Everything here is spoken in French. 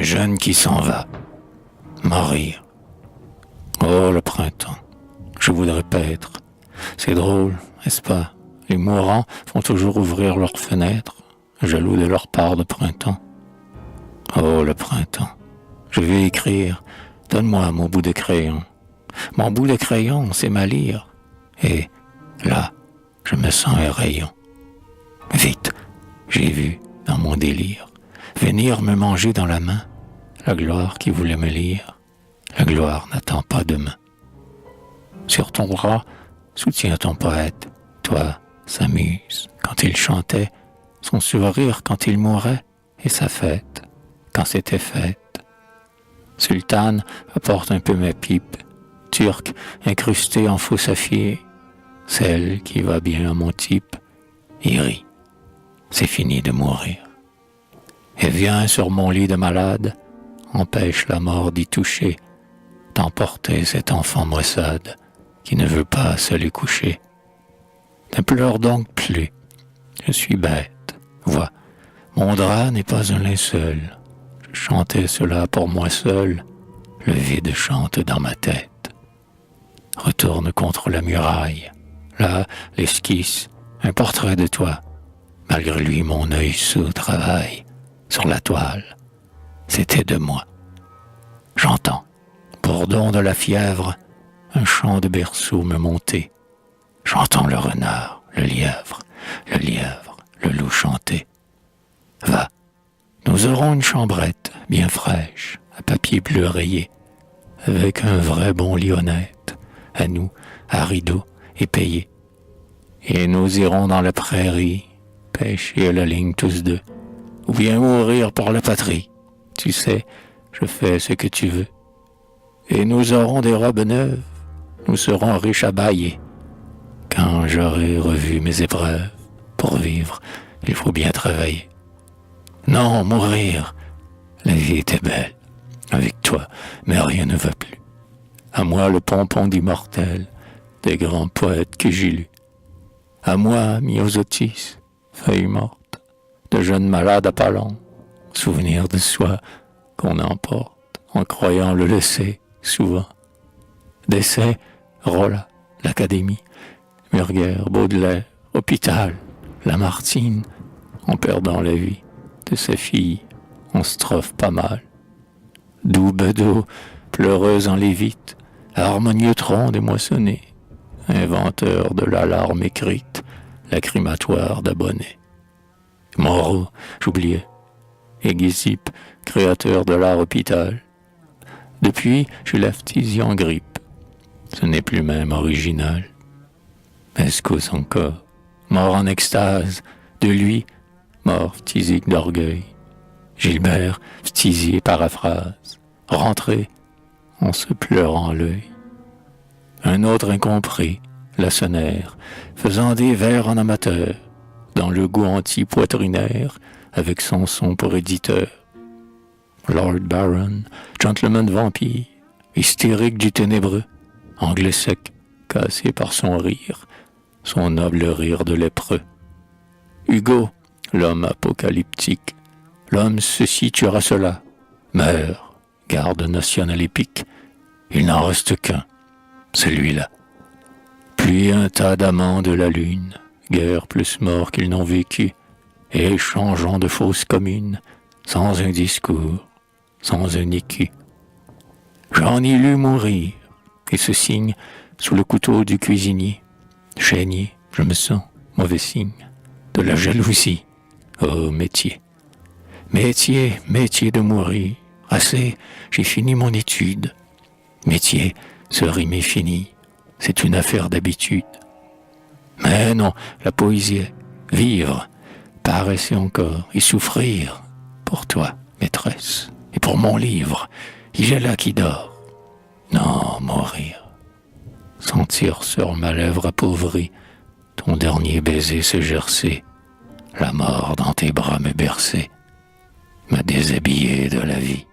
jeune qui s'en va, mourir. Oh, le printemps, je voudrais paître. C'est drôle, n'est-ce pas? Les mourants font toujours ouvrir leurs fenêtres, jaloux de leur part de printemps. Oh, le printemps, je vais écrire, donne-moi mon bout de crayon. Mon bout de crayon, c'est ma lyre. Et là, je me sens un rayon. Vite, j'ai vu, dans mon délire, venir me manger dans la main la gloire qui voulait me lire. La gloire n'attend pas demain. Sur ton bras, soutiens ton poète. Toi, s'amuse quand il chantait, son sourire quand il mourait, et sa fête quand c'était fête. Sultane, apporte un peu ma pipe, turque, incrustée en faux saphir, celle qui va bien à mon type, il rit, c'est fini de mourir. Et viens sur mon lit de malade, empêche la mort d'y toucher, d'emporter cet enfant maussade qui ne veut pas se lui coucher. Ne pleure donc plus, je suis bête, vois, mon drap n'est pas un linceul, je chantais cela pour moi seul, le vide chante dans ma tête. Retourne contre la muraille, là, l'esquisse, un portrait de toi, malgré lui mon œil sous travaille, sur la toile, c'était de moi. J'entends, bourdon de la fièvre, un chant de berceau me monter. J'entends le renard, le lièvre, le loup chanter. Va, nous aurons une chambrette bien fraîche, à papier bleu rayé, avec un vrai bon lit honnête, à nous, à rideaux et payé. Et nous irons dans la prairie, pêcher à la ligne tous deux, ou bien mourir pour la patrie. Tu sais, je fais ce que tu veux. Et nous aurons des robes neuves, nous serons riches à bailler. Quand j'aurai revu mes épreuves, pour vivre, il faut bien travailler. Non, mourir, la vie était belle, avec toi, mais rien ne va plus. À moi le pompon d'immortel, des grands poètes que j'ai lus. À moi, Myosotis, feuille morte, de jeunes malades Apollon, souvenir de soi qu'on emporte, en croyant le laisser, souvent. Décès, Rolla, l'Académie, Murger, Baudelaire, Hôpital, Lamartine, en perdant la vie de sa fille, en strophe pas mal. Doux Bedeau, pleureuse en lévite, harmonieux tronc démoissonné, inventeur de l'alarme écrite, lacrymatoire d'abonnés. Moreau, j'oubliais, et Guésippe, créateur de l'art hôpital. Depuis, j'ai la phtisie en grippe, ce n'est plus même original. Escousse encore, mort en extase, de lui, mort phthisique d'orgueil. Gilbert, phthisié paraphrase, rentré en se pleurant l'œil. Un autre incompris, Lacenaire, faisant des vers en amateur, dans le goût anti-poitrinaire, avec son son pour éditeur. Lord Baron, gentleman vampire, hystérique du ténébreux, anglais sec, cassé par son rire, son noble rire de lépreux. Hugo, l'homme apocalyptique, l'homme ceci tuera cela, meurt, garde national épique, il n'en reste qu'un, celui-là. Puis un tas d'amants de la lune, guère plus morts qu'ils n'ont vécu, et échangeant de fausses communes, sans un discours, sans un écu. J'en ai lu mourir, et ce signe, sous le couteau du cuisinier, chénier, je me sens, mauvais signe, de la jalousie, oh métier. Métier, métier de mourir, assez, j'ai fini mon étude. Métier, ce rime est fini, c'est une affaire d'habitude. Mais non, la poésie est vivre, paresser encore et souffrir, pour toi, maîtresse, et pour mon livre, il est là qui dort. Non, mourir, sentir sur ma lèvre appauvrie ton dernier baiser se gercer, la mort dans tes bras me bercer, me déshabiller de la vie.